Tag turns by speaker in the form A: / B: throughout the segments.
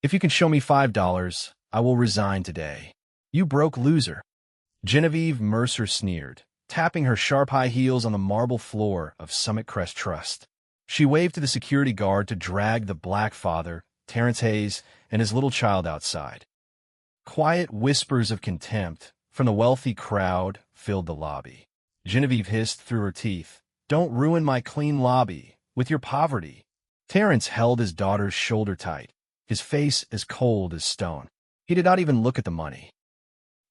A: If you can show me $5, I will resign today. You broke loser. Genevieve Mercer sneered, tapping her sharp high heels on the marble floor of Summit Crest Trust. She waved to the security guard to drag the black father, Terrence Hayes, and his little child outside. Quiet whispers of contempt from the wealthy crowd filled the lobby. Genevieve hissed through her teeth, "Don't ruin my clean lobby with your poverty." Terrence held his daughter's shoulder tight, his face as cold as stone. He did not even look at the money.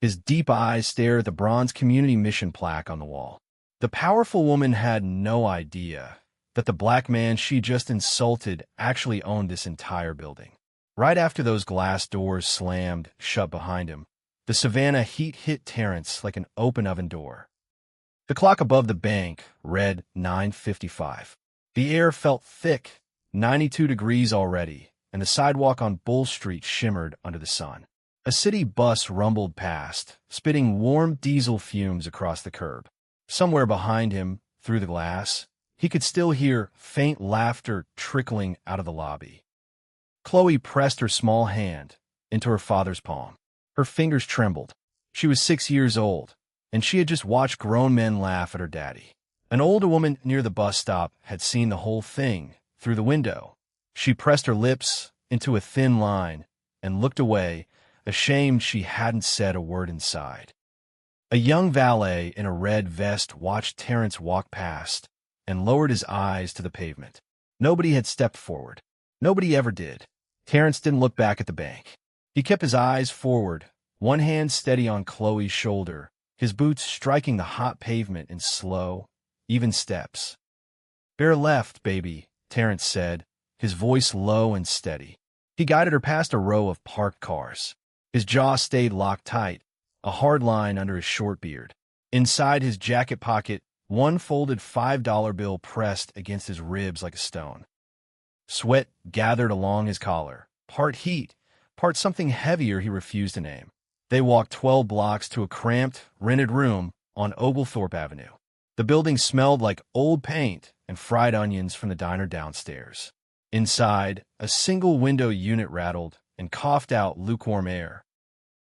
A: His deep eyes stared at the bronze community mission plaque on the wall. The powerful woman had no idea that the black man she just insulted actually owned this entire building. Right after those glass doors slammed shut behind him, the Savannah heat hit Terrence like an open oven door. The clock above the bank read 9:55. The air felt thick, 92 degrees already, and the sidewalk on Bull Street shimmered under the sun. A city bus rumbled past, spitting warm diesel fumes across the curb. Somewhere behind him, through the glass, he could still hear faint laughter trickling out of the lobby. Chloe pressed her small hand into her father's palm. Her fingers trembled. She was 6 years old, and she had just watched grown men laugh at her daddy. An older woman near the bus stop had seen the whole thing through the window. She pressed her lips into a thin line and looked away, ashamed she hadn't said a word inside. A young valet in a red vest watched Terrence walk past and lowered his eyes to the pavement. Nobody had stepped forward. Nobody ever did. Terrence didn't look back at the bank. He kept his eyes forward, one hand steady on Chloe's shoulder, his boots striking the hot pavement in slow, even steps. "Bear left, baby," Terrence said, his voice low and steady. He guided her past a row of parked cars. His jaw stayed locked tight, a hard line under his short beard. Inside his jacket pocket, one folded $5 bill pressed against his ribs like a stone. Sweat gathered along his collar, part heat, part something heavier he refused to name. They walked 12 blocks to a cramped, rented room on Oglethorpe Avenue. The building smelled like old paint and fried onions from the diner downstairs. Inside, a single-window unit rattled and coughed out lukewarm air.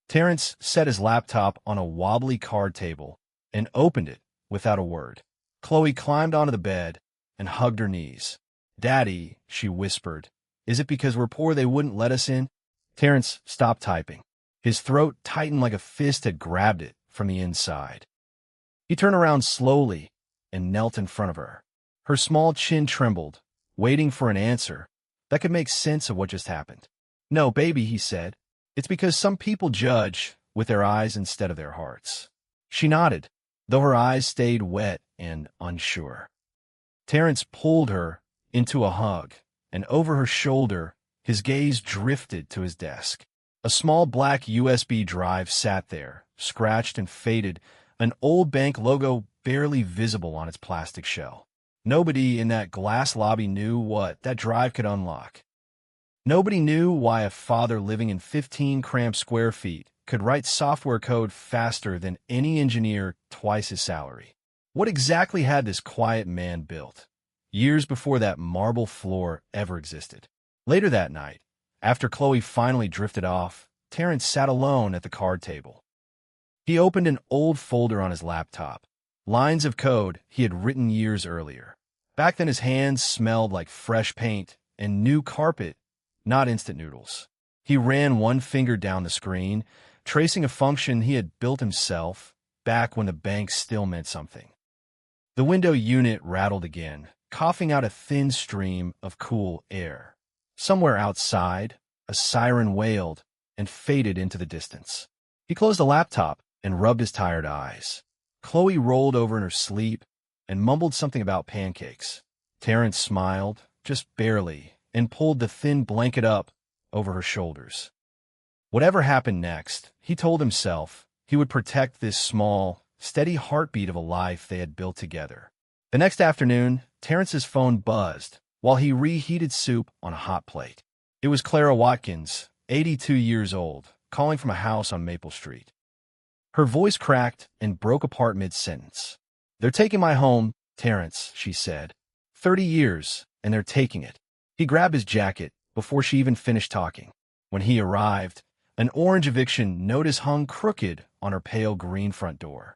A: Terrence set his laptop on a wobbly card table and opened it without a word. Chloe climbed onto the bed and hugged her knees. "Daddy," she whispered, "is it because we're poor they wouldn't let us in?" Terrence stopped typing. His throat tightened like a fist had grabbed it from the inside. He turned around slowly and knelt in front of her. Her small chin trembled, waiting for an answer that could make sense of what just happened. "No, baby," he said. "It's because some people judge with their eyes instead of their hearts." She nodded, though her eyes stayed wet and unsure. Terrence pulled her into a hug, and over her shoulder, his gaze drifted to his desk. A small black USB drive sat there, scratched and faded, an old bank logo barely visible on its plastic shell. Nobody in that glass lobby knew what that drive could unlock. Nobody knew why a father living in 15 cramped square feet could write software code faster than any engineer twice his salary. What exactly had this quiet man built, years before that marble floor ever existed? Later that night, after Chloe finally drifted off, Terrence sat alone at the card table. He opened an old folder on his laptop, lines of code he had written years earlier. Back then his hands smelled like fresh paint and new carpet, not instant noodles. He ran one finger down the screen, tracing a function he had built himself back when the bank still meant something. The window unit rattled again, coughing out a thin stream of cool air. Somewhere outside, a siren wailed and faded into the distance. He closed the laptop and rubbed his tired eyes. Chloe rolled over in her sleep and mumbled something about pancakes. Terrence smiled, just barely, and pulled the thin blanket up over her shoulders. Whatever happened next, he told himself he would protect this small, steady heartbeat of a life they had built together. The next afternoon, Terrence's phone buzzed while he reheated soup on a hot plate. It was Clara Watkins, 82 years old, calling from a house on Maple Street. Her voice cracked and broke apart mid-sentence. "They're taking my home, Terrence," she said. 30 years, and they're taking it." He grabbed his jacket before she even finished talking. When he arrived, an orange eviction notice hung crooked on her pale green front door.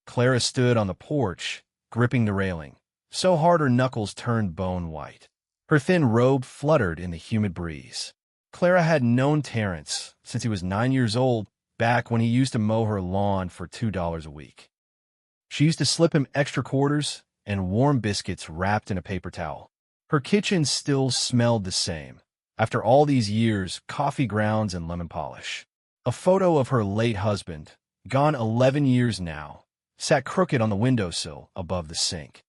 A: Clara stood on the porch, gripping the railing, so hard her knuckles turned bone white. Her thin robe fluttered in the humid breeze. Clara had known Terrence since he was 9 years old, back when he used to mow her lawn for $2 a week. She used to slip him extra quarters and warm biscuits wrapped in a paper towel. Her kitchen still smelled the same. After all these years, coffee grounds and lemon polish. A photo of her late husband, gone 11 years now, sat crooked on the windowsill above the sink.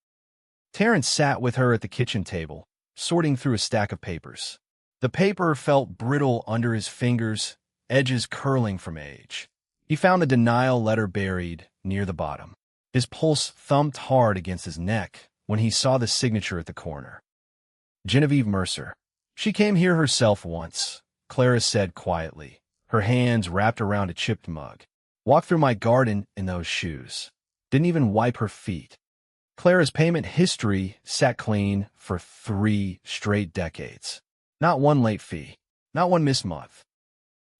A: Terrence sat with her at the kitchen table, sorting through a stack of papers. The paper felt brittle under his fingers, edges curling from age. He found the denial letter buried near the bottom. His pulse thumped hard against his neck when he saw the signature at the corner. Genevieve Mercer. She came here herself once, Clara said quietly, her hands wrapped around a chipped mug. Walked through my garden in those shoes. Didn't even wipe her feet. Clara's payment history sat clean for 3 straight decades. Not one late fee, not one missed month.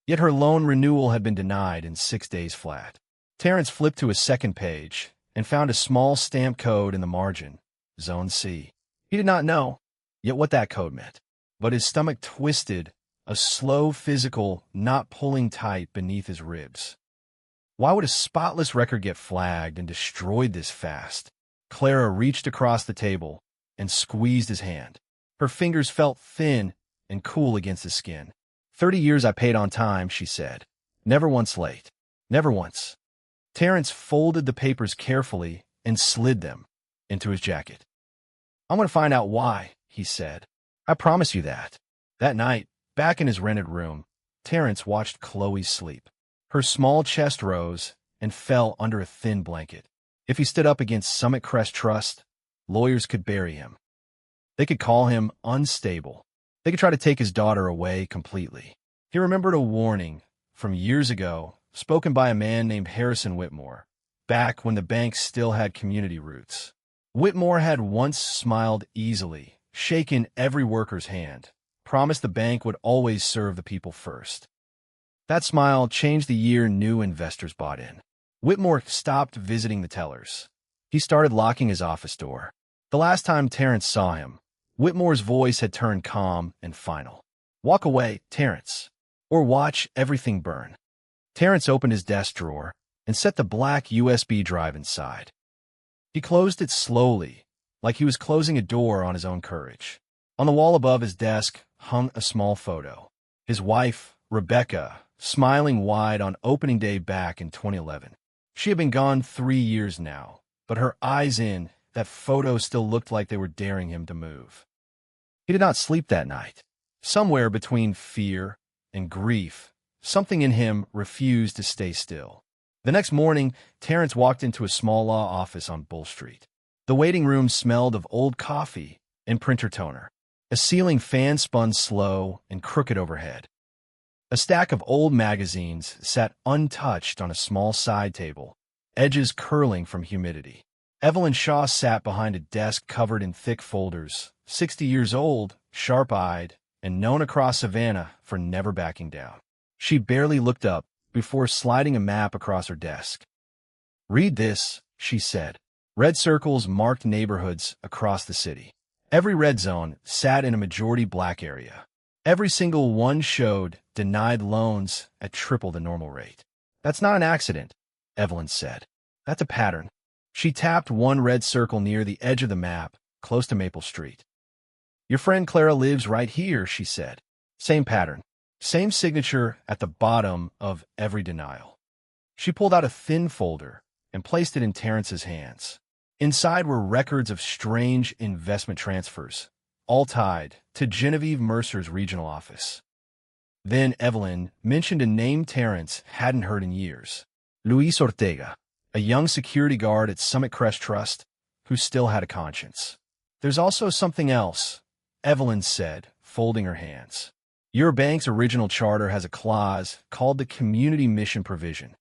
A: Yet her loan renewal had been denied in 6 days flat. Terrence flipped to a second page and found a small stamp code in the margin, Zone C. He did not know yet what that code meant, but his stomach twisted, a slow physical knot pulling tight beneath his ribs. Why would a spotless record get flagged and destroyed this fast? Clara reached across the table and squeezed his hand. Her fingers felt thin and cool against his skin. 30 years I paid on time, she said. Never once late. Never once. Terrence folded the papers carefully and slid them into his jacket. I'm going to find out why, he said. I promise you that. That night, back in his rented room, Terrence watched Chloe sleep. Her small chest rose and fell under a thin blanket. If he stood up against Summit Crest Trust, lawyers could bury him. They could call him unstable. They could try to take his daughter away completely. He remembered a warning from years ago, spoken by a man named Harrison Whitmore, back when the bank still had community roots. Whitmore had once smiled easily, shaken every worker's hand, promised the bank would always serve the people first. That smile changed the year new investors bought in. Whitmore stopped visiting the tellers. He started locking his office door. The last time Terrence saw him, Whitmore's voice had turned calm and final. Walk away, Terrence, or watch everything burn. Terrence opened his desk drawer and set the black USB drive inside. He closed it slowly, like he was closing a door on his own courage. On the wall above his desk hung a small photo. His wife, Rebecca, smiling wide on opening day back in 2011. She had been gone 3 years now, but her eyes in that photo still looked like they were daring him to move. He did not sleep that night. Somewhere between fear and grief, something in him refused to stay still. The next morning, Terrence walked into a small law office on Bull Street. The waiting room smelled of old coffee and printer toner. A ceiling fan spun slow and crooked overhead. A stack of old magazines sat untouched on a small side table, edges curling from humidity. Evelyn Shaw sat behind a desk covered in thick folders, 60 years old, sharp-eyed, and known across Savannah for never backing down. She barely looked up before sliding a map across her desk. Read this, she said. Red circles marked neighborhoods across the city. Every red zone sat in a majority black area. Every single one showed denied loans at triple the normal rate. That's not an accident, Evelyn said. That's a pattern. She tapped one red circle near the edge of the map, close to Maple Street. Your friend Clara lives right here, she said. Same pattern. Same signature at the bottom of every denial. She pulled out a thin folder and placed it in Terrence's hands. Inside were records of strange investment transfers, all tied to Genevieve Mercer's regional office. Then Evelyn mentioned a name Terrence hadn't heard in years. Luis Ortega, a young security guard at Summit Crest Trust who still had a conscience. There's also something else, Evelyn said, folding her hands. Your bank's original charter has a clause called the Community Mission Provision.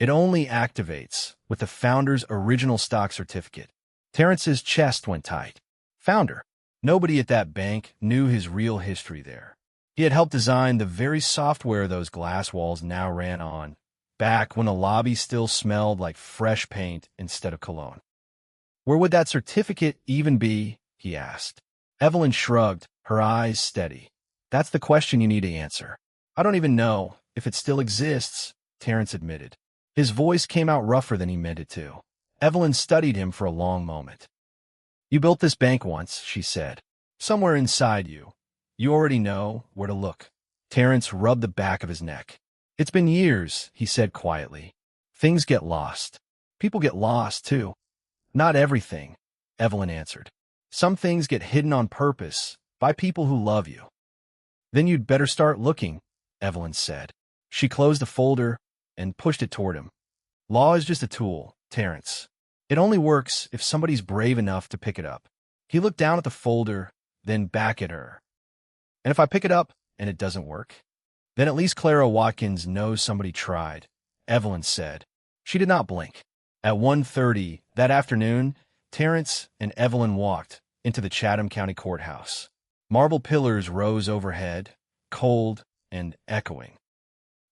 A: It only activates with the founder's original stock certificate. Terrence's chest went tight. Founder. Nobody at that bank knew his real history there. He had helped design the very software those glass walls now ran on, back when the lobby still smelled like fresh paint instead of cologne. Where would that certificate even be? He asked. Evelyn shrugged, her eyes steady. That's the question you need to answer. I don't even know if it still exists, Terrence admitted. His voice came out rougher than he meant it to. Evelyn studied him for a long moment. You built this bank once, she said. Somewhere inside you. You already know where to look. Terrence rubbed the back of his neck. It's been years, he said quietly. Things get lost. People get lost, too. Not everything, Evelyn answered. Some things get hidden on purpose by people who love you. Then you'd better start looking, Evelyn said. She closed the folder and pushed it toward him. Law is just a tool, Terrence. It only works if somebody's brave enough to pick it up. He looked down at the folder, then back at her. And if I pick it up and it doesn't work, then at least Clara Watkins knows somebody tried, Evelyn said. She did not blink. At 1:30 that afternoon, Terrence and Evelyn walked into the Chatham County Courthouse. Marble pillars rose overhead, cold and echoing.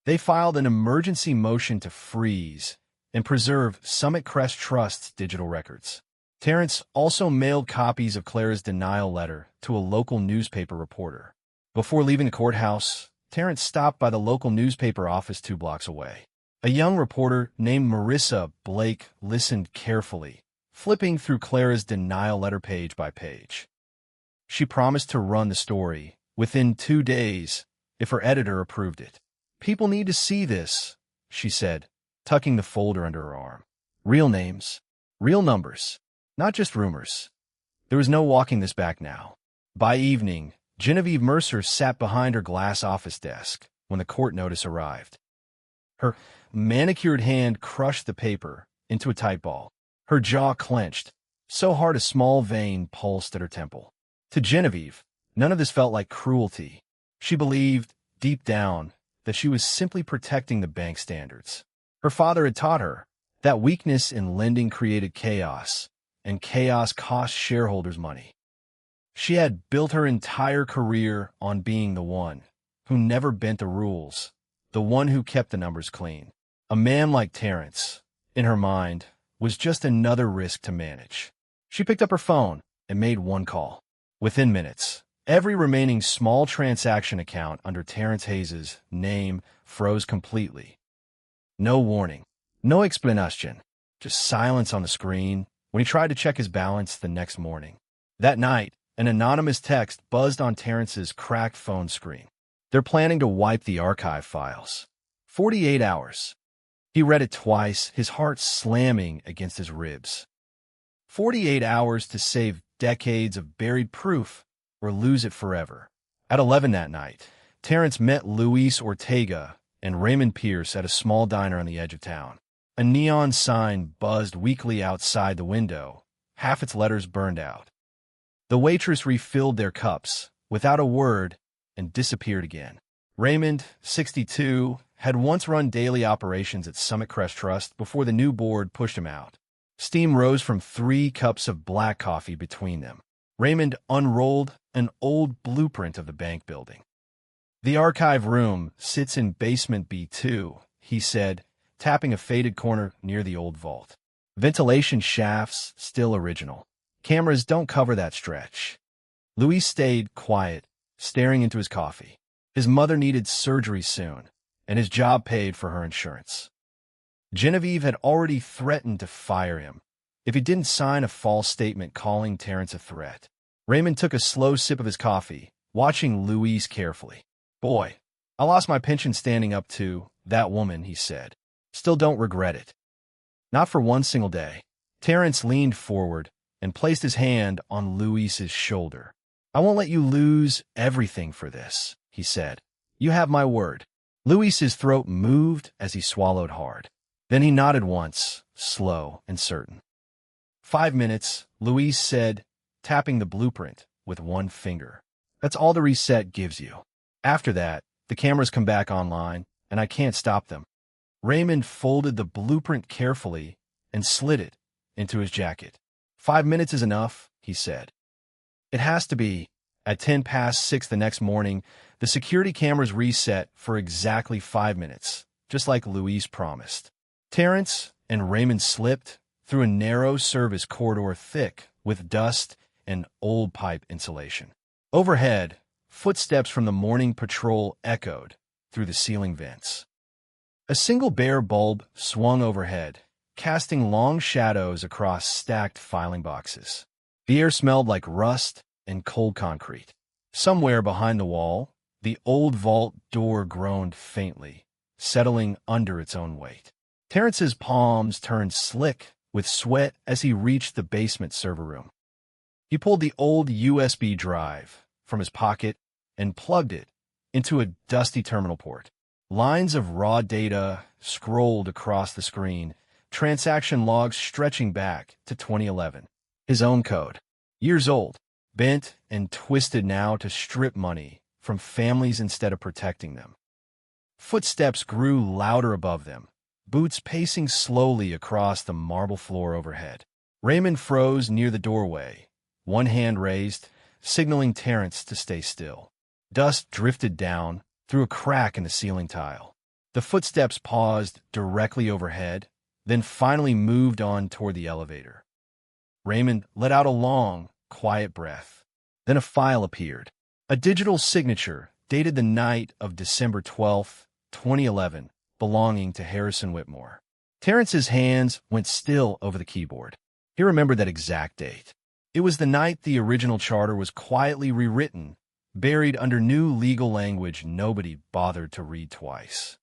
A: They filed an emergency motion to freeze and preserve Summit Crest Trust's digital records. Terrence also mailed copies of Clara's denial letter to a local newspaper reporter. Before leaving the courthouse, Terrence stopped by the local newspaper office 2 blocks away. A young reporter named Marissa Blake listened carefully, flipping through Clara's denial letter page by page. She promised to run the story within 2 days if her editor approved it. People need to see this, she said, tucking the folder under her arm. Real names, real numbers, not just rumors. There was no walking this back now. By evening, Genevieve Mercer sat behind her glass office desk when the court notice arrived. Her manicured hand crushed the paper into a tight ball. Her jaw clenched, so hard a small vein pulsed at her temple. To Genevieve, none of this felt like cruelty. She believed, deep down, that she was simply protecting the bank standards. Her father had taught her that weakness in lending created chaos, and chaos cost shareholders money. She had built her entire career on being the one who never bent the rules, the one who kept the numbers clean. A man like Terrence, in her mind, was just another risk to manage. She picked up her phone and made one call. Within minutes, every remaining small transaction account under Terrence Hayes' name froze completely. No warning, no explanation, just silence on the screen when he tried to check his balance the next morning. That night, an anonymous text buzzed on Terrence's cracked phone screen. They're planning to wipe the archive files. 48 hours. He read it twice, his heart slamming against his ribs. 48 hours to save decades of buried proof or lose it forever. At 11 that night, Terrence met Luis Ortega and Raymond Pierce at a small diner on the edge of town. A neon sign buzzed weakly outside the window, half its letters burned out. The waitress refilled their cups, without a word, and disappeared again. Raymond, 62, had once run daily operations at Summit Crest Trust before the new board pushed him out. Steam rose from 3 cups of black coffee between them. Raymond unrolled an old blueprint of the bank building. The archive room sits in basement B2, he said, tapping a faded corner near the old vault. Ventilation shafts still original. Cameras don't cover that stretch. Luis stayed quiet, staring into his coffee. His mother needed surgery soon, and his job paid for her insurance. Genevieve had already threatened to fire him if he didn't sign a false statement calling Terrence a threat. Raymond took a slow sip of his coffee, watching Luis carefully. Boy, I lost my pension standing up to that woman, he said. Still don't regret it. Not for one single day. Terrence leaned forward and placed his hand on Luis's shoulder. I won't let you lose everything for this, he said. You have my word. Luis's throat moved as he swallowed hard. Then he nodded once, slow and certain. 5 minutes, Luis said, tapping the blueprint with one finger. That's all the reset gives you. After that, the cameras come back online, and I can't stop them. Raymond folded the blueprint carefully and slid it into his jacket. 5 minutes is enough, he said. It has to be. At 6:10 the next morning, The security cameras reset for exactly 5 minutes, just like Louise promised. Terrence and Raymond slipped through a narrow service corridor thick with dust and old pipe insulation. Overhead, footsteps from the morning patrol echoed through the ceiling vents. A single bare bulb swung overhead, casting long shadows across stacked filing boxes. The air smelled like rust and cold concrete. Somewhere behind the wall, the old vault door groaned faintly, settling under its own weight. Terrence's palms turned slick with sweat as he reached the basement server room. He pulled the old USB drive from his pocket and plugged it into a dusty terminal port. Lines of raw data scrolled across the screen, transaction logs stretching back to 2011. His own code, years old, bent and twisted now to strip money from families instead of protecting them. Footsteps grew louder above them, boots pacing slowly across the marble floor overhead. Raymond froze near the doorway, one hand raised, signaling Terrence to stay still. Dust drifted down through a crack in the ceiling tile. The footsteps paused directly overhead, then finally moved on toward the elevator. Raymond let out a long, quiet breath. Then a file appeared, a digital signature dated the night of December 12, 2011, belonging to Harrison Whitmore. Terrence's hands went still over the keyboard. He remembered that exact date. It was the night the original charter was quietly rewritten, buried under new legal language nobody bothered to read twice.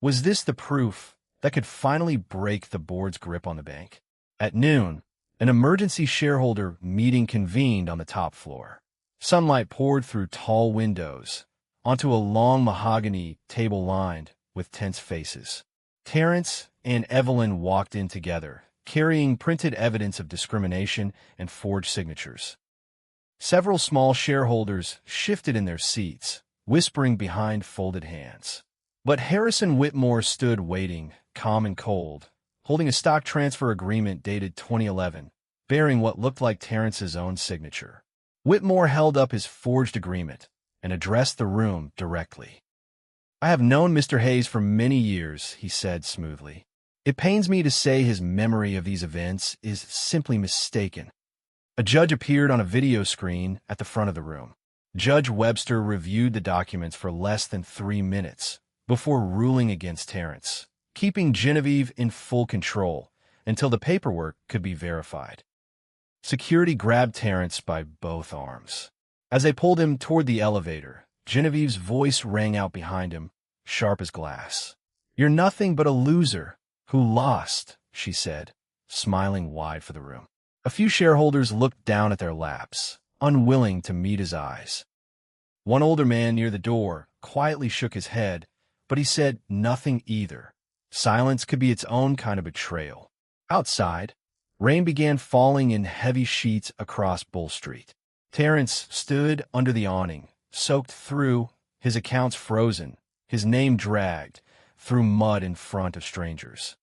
A: Was this the proof that could finally break the board's grip on the bank? At noon, an emergency shareholder meeting convened on the top floor. Sunlight poured through tall windows onto a long mahogany table lined with tense faces. Terrence and Evelyn walked in together, carrying printed evidence of discrimination and forged signatures. Several small shareholders shifted in their seats, whispering behind folded hands. But Harrison Whitmore stood waiting, calm and cold, holding a stock transfer agreement dated 2011, bearing what looked like Terrence's own signature. Whitmore held up his forged agreement and addressed the room directly. "I have known Mr. Hayes for many years," he said smoothly. "It pains me to say his memory of these events is simply mistaken." A judge appeared on a video screen at the front of the room. Judge Webster reviewed the documents for less than 3 minutes before ruling against Terrence, keeping Genevieve in full control until the paperwork could be verified. Security grabbed Terrence by both arms. As they pulled him toward the elevator, Genevieve's voice rang out behind him, sharp as glass. "You're nothing but a loser who lost," she said, smiling wide for the room. A few shareholders looked down at their laps, unwilling to meet his eyes. One older man near the door quietly shook his head, but he said nothing either. Silence could be its own kind of betrayal. Outside, rain began falling in heavy sheets across Bull Street. Terrence stood under the awning, soaked through, his accounts frozen, his name dragged through mud in front of strangers.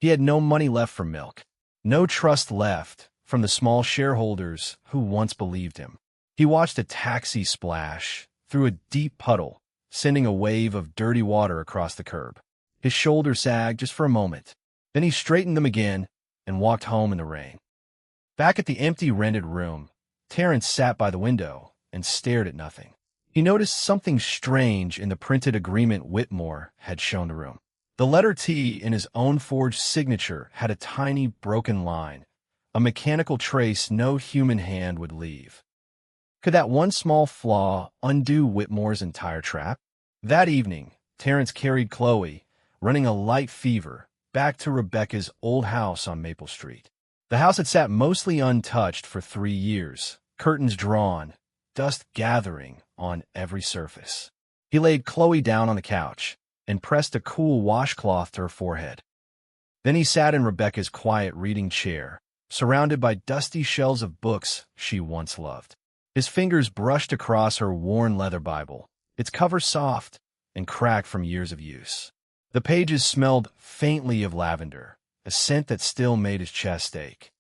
A: He had no money left for milk, no trust left from the small shareholders who once believed him. He watched a taxi splash through a deep puddle, sending a wave of dirty water across the curb. His shoulders sagged just for a moment. Then he straightened them again and walked home in the rain. Back at the empty rented room, Terrence sat by the window and stared at nothing. He noticed something strange in the printed agreement Whitmore had shown the room. The letter T in his own forged signature had a tiny broken line, a mechanical trace no human hand would leave. Could that one small flaw undo Whitmore's entire trap? That evening, Terrence carried Chloe, running a light fever, back to Rebecca's old house on Maple Street. The house had sat mostly untouched for 3 years, curtains drawn, dust gathering on every surface. He laid Chloe down on the couch and pressed a cool washcloth to her forehead. Then he sat in Rebecca's quiet reading chair, surrounded by dusty shelves of books she once loved. His fingers brushed across her worn leather Bible, its cover soft and cracked from years of use. The pages smelled faintly of lavender, a scent that still made his chest ache.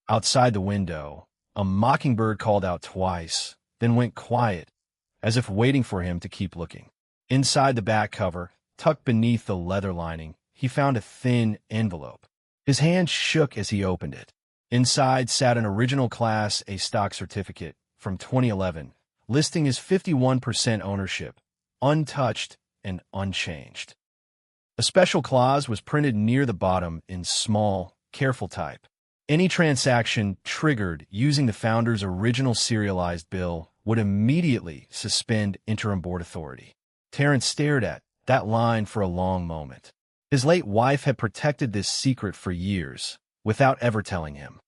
A: Outside the window, a mockingbird called out twice, then went quiet as if waiting for him to keep looking. Inside the back cover, tucked beneath the leather lining, he found a thin envelope. His hand shook as he opened it. Inside sat an original Class A stock certificate from 2011, listing his 51% ownership, untouched and unchanged. A special clause was printed near the bottom in small, careful type. Any transaction triggered using the founder's original serialized bill would immediately suspend interim board authority. Terrence stared at that line for a long moment. His late wife had protected this secret for years, without ever telling him.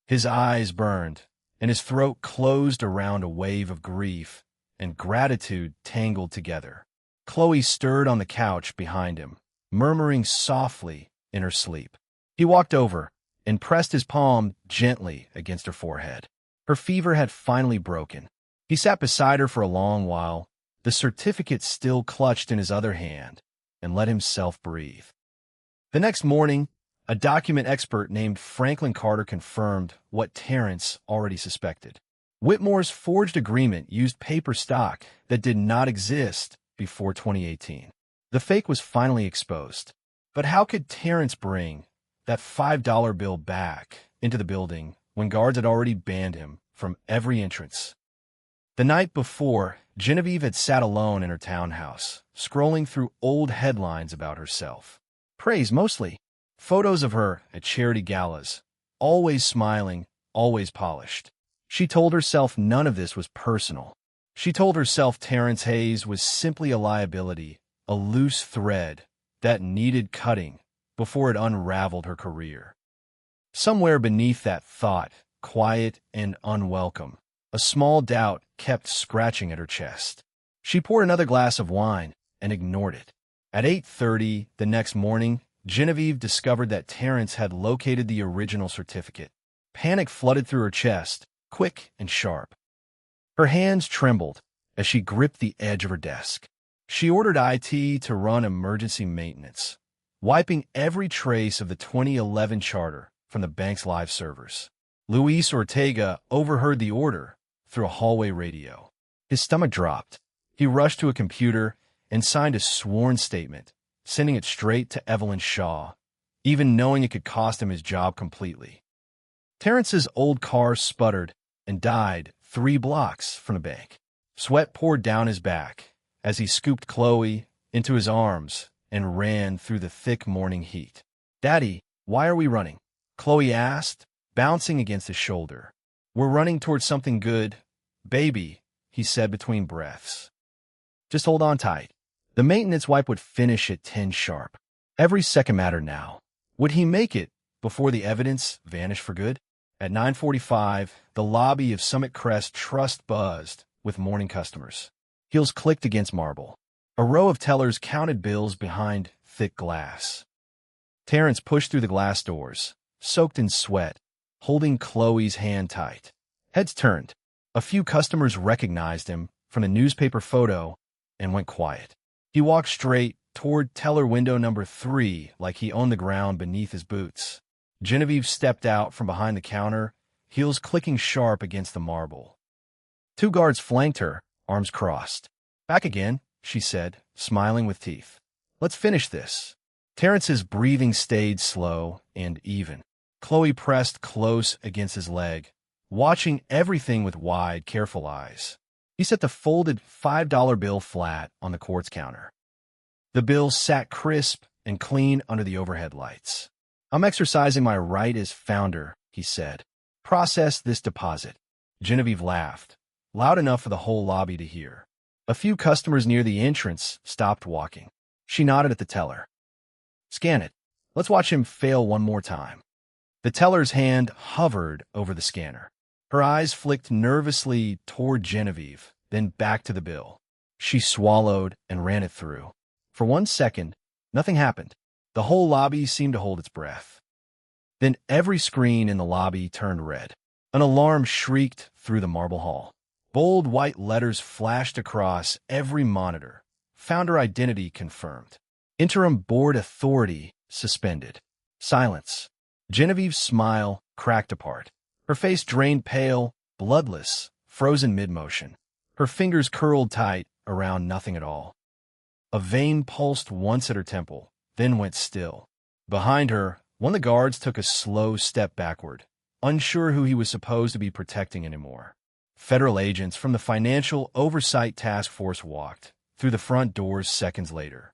A: His eyes burned, and his throat closed around a wave of grief and gratitude tangled together. Chloe stirred on the couch behind him, murmuring softly in her sleep. He walked over and pressed his palm gently against her forehead. Her fever had finally broken. He sat beside her for a long while, the certificate still clutched in his other hand, and let himself breathe. The next morning, a document expert named Franklin Carter confirmed what Terrence already suspected. Whitmore's forged agreement used paper stock that did not exist before 2018. The fake was finally exposed. But how could Terrence bring that $5 bill back into the building when guards had already banned him from every entrance? The night before, Genevieve had sat alone in her townhouse, scrolling through old headlines about herself. Praise mostly. Photos of her at charity galas, always smiling, always polished. She told herself none of this was personal. She told herself Terrence Hayes was simply a liability, a loose thread that needed cutting before it unraveled her career. Somewhere beneath that thought, quiet and unwelcome, a small doubt kept scratching at her chest. She poured another glass of wine and ignored it. At 8:30 the next morning, Genevieve discovered that Terrence had located the original certificate. Panic flooded through her chest, quick and sharp. Her hands trembled as she gripped the edge of her desk. She ordered IT to run emergency maintenance, wiping every trace of the 2011 charter from the bank's live servers. Luis Ortega overheard the order through a hallway radio. His stomach dropped. He rushed to a computer and signed a sworn statement, sending it straight to Evelyn Shaw, even knowing it could cost him his job completely. Terrence's old car sputtered and died 3 blocks from the bank. Sweat poured down his back as he scooped Chloe into his arms and ran through the thick morning heat. "Daddy, why are we running?" Chloe asked, bouncing against his shoulder. "We're running towards something good, baby," he said between breaths. "Just hold on tight." The maintenance wipe would finish at 10 sharp. Every second mattered now. Would he make it before the evidence vanished for good? At 9:45, the lobby of Summit Crest Trust buzzed with morning customers. Heels clicked against marble. A row of tellers counted bills behind thick glass. Terrence pushed through the glass doors, soaked in sweat, holding Chloe's hand tight. Heads turned. A few customers recognized him from the newspaper photo and went quiet. He walked straight toward teller window number 3 like he owned the ground beneath his boots. Genevieve stepped out from behind the counter, heels clicking sharp against the marble. 2 guards flanked her, arms crossed. "Back again," she said, smiling with teeth. "Let's finish this." Terrence's breathing stayed slow and even. Chloe pressed close against his leg, watching everything with wide, careful eyes. He set the folded $5 bill flat on the quartz counter. The bill sat crisp and clean under the overhead lights. "I'm exercising my right as founder," he said. "Process this deposit." Genevieve laughed, loud enough for the whole lobby to hear. A few customers near the entrance stopped walking. She nodded at the teller. "Scan it. Let's watch him fail one more time." The teller's hand hovered over the scanner. Her eyes flicked nervously toward Genevieve, then back to the bill. She swallowed and ran it through. For 1 second, nothing happened. The whole lobby seemed to hold its breath. Then every screen in the lobby turned red. An alarm shrieked through the marble hall. Bold white letters flashed across every monitor. Founder identity confirmed. Interim board authority suspended. Silence. Genevieve's smile cracked apart. Her face drained pale, bloodless, frozen mid-motion. Her fingers curled tight around nothing at all. A vein pulsed once at her temple, then went still. Behind her, one of the guards took a slow step backward, unsure who he was supposed to be protecting anymore. Federal agents from the Financial Oversight Task Force walked through the front doors seconds later.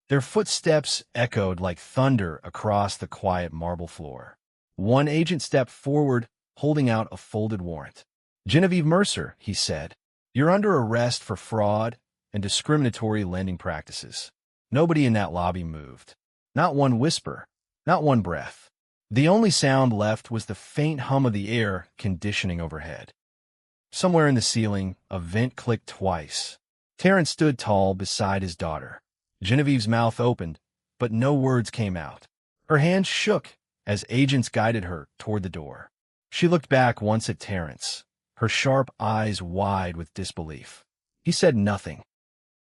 A: Their footsteps echoed like thunder across the quiet marble floor. One agent stepped forward, holding out a folded warrant. "Genevieve Mercer," he said, "you're under arrest for fraud and discriminatory lending practices." Nobody in that lobby moved. Not one whisper, not one breath. The only sound left was the faint hum of the air conditioning overhead. Somewhere in the ceiling, a vent clicked twice. Terrence stood tall beside his daughter. Genevieve's mouth opened, but no words came out. Her hands shook as agents guided her toward the door. She looked back once at Terrence, her sharp eyes wide with disbelief. He said nothing.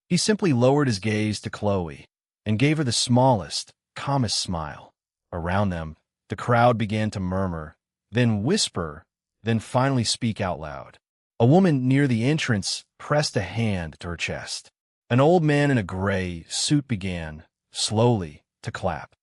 A: He simply lowered his gaze to Chloe and gave her the smallest, calmest smile. Around them, the crowd began to murmur, then whisper, then finally speak out loud. A woman near the entrance pressed a hand to her chest. An old man in a gray suit began, slowly, to clap.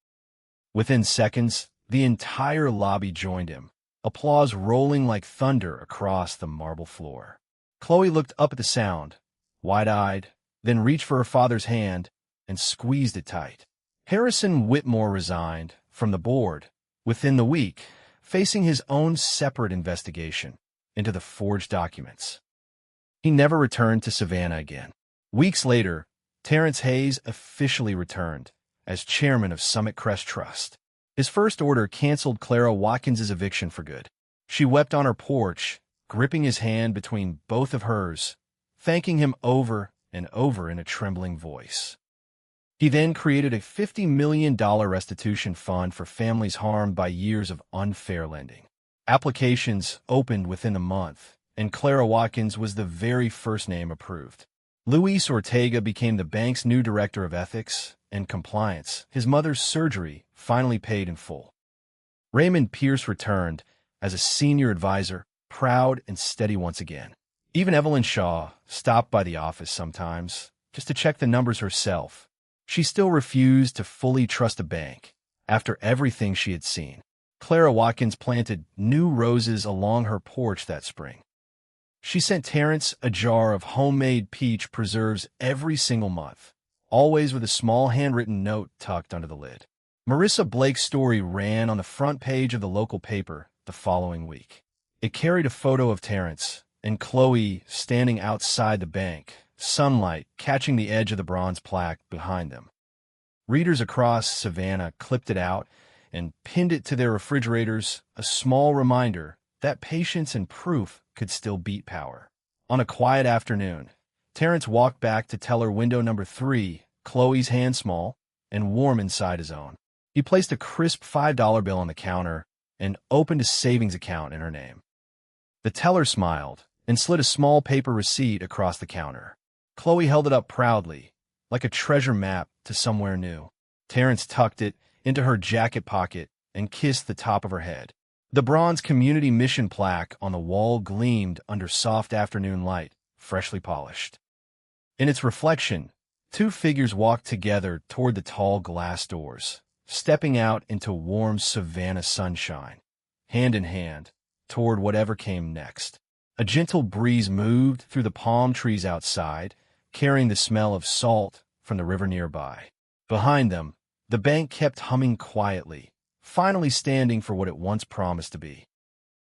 A: Within seconds, the entire lobby joined him, applause rolling like thunder across the marble floor. Chloe looked up at the sound, wide-eyed, then reached for her father's hand and squeezed it tight. Harrison Whitmore resigned from the board within the week, facing his own separate investigation into the forged documents. He never returned to Savannah again. Weeks later, Terrence Hayes officially returned as chairman of Summit Crest Trust. His first order canceled Clara Watkins's eviction for good. She wept on her porch, gripping his hand between both of hers, thanking him over and over in a trembling voice. He then created a $50 million restitution fund for families harmed by years of unfair lending. Applications opened within a month, and Clara Watkins was the very first name approved. Luis Ortega became the bank's new director of ethics and compliance. His mother's surgery finally paid in full. Raymond Pierce returned as a senior advisor, proud and steady once again. Even Evelyn Shaw stopped by the office sometimes, just to check the numbers herself. She still refused to fully trust a bank after everything she had seen. Clara Watkins planted new roses along her porch that spring. She sent Terrence a jar of homemade peach preserves every single month, always with a small handwritten note tucked under the lid. Marissa Blake's story ran on the front page of the local paper the following week. It carried a photo of Terrence and Chloe standing outside the bank, sunlight catching the edge of the bronze plaque behind them. Readers across Savannah clipped it out and pinned it to their refrigerators, a small reminder that patience and proof could still beat power. On a quiet afternoon, Terrence walked back to teller window number 3, Chloe's hand small and warm inside his own. He placed a crisp $5 bill on the counter and opened a savings account in her name. The teller smiled and slid a small paper receipt across the counter. Chloe held it up proudly, like a treasure map to somewhere new. Terrence tucked it into her jacket pocket and kissed the top of her head. The bronze community mission plaque on the wall gleamed under soft afternoon light, freshly polished. In its reflection, two figures walked together toward the tall glass doors, stepping out into warm Savannah sunshine, hand in hand, toward whatever came next. A gentle breeze moved through the palm trees outside, carrying the smell of salt from the river nearby. Behind them, the bank kept humming quietly, finally standing for what it once promised to be.